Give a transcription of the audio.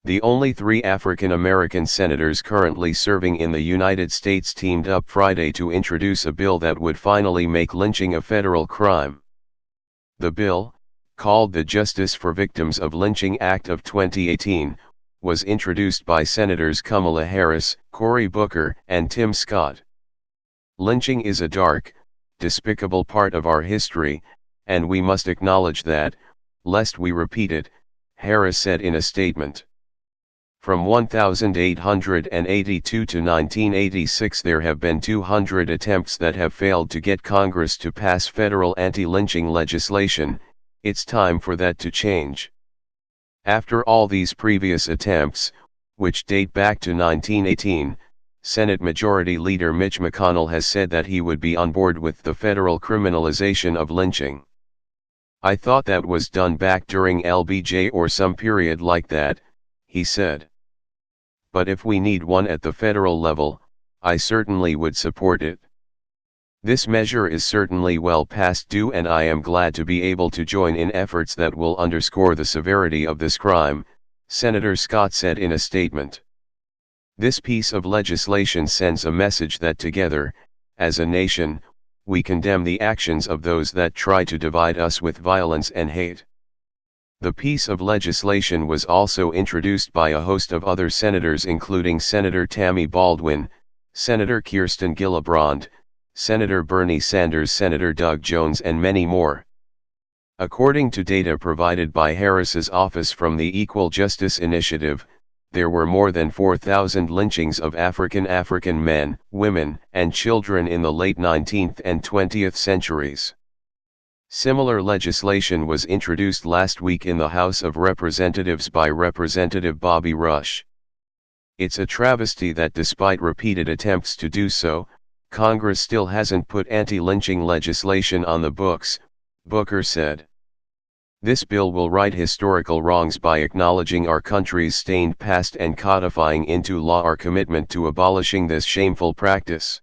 The only 3 African American senators currently serving in the United States teamed up Friday to introduce a bill that would finally make lynching a federal crime. The bill, called the Justice for Victims of Lynching Act of 2018, was introduced by Senators Kamala Harris, Cory Booker, and Tim Scott. Lynching is a dark, despicable part of our history, and we must acknowledge that, lest we repeat it, Harris said in a statement. From 1882 to 1986 there have been 200 attempts that have failed to get Congress to pass federal anti-lynching legislation. It's time for that to change. After all these previous attempts, which date back to 1918, Senate Majority Leader Mitch McConnell has said that he would be on board with the federal criminalization of lynching. "I thought that was done back during LBJ or some period like that," he said. "But if we need one at the federal level, I certainly would support it. This measure is certainly well past due, and I am glad to be able to join in efforts that will underscore the severity of this crime," Senator Scott said in a statement. "This piece of legislation sends a message that together, as a nation, we condemn the actions of those that try to divide us with violence and hate." The piece of legislation was also introduced by a host of other senators, including Senator Tammy Baldwin, Senator Kirsten Gillibrand, Senator Bernie Sanders, Senator Doug Jones, and many more. According to data provided by Harris's office from the Equal Justice Initiative, there were more than 4,000 lynchings of African men, women, and children in the late 19th and 20th centuries. Similar legislation was introduced last week in the House of Representatives by Representative Bobby Rush. "It's a travesty that despite repeated attempts to do so, Congress still hasn't put anti-lynching legislation on the books," Booker said. "This bill will right historical wrongs by acknowledging our country's stained past and codifying into law our commitment to abolishing this shameful practice."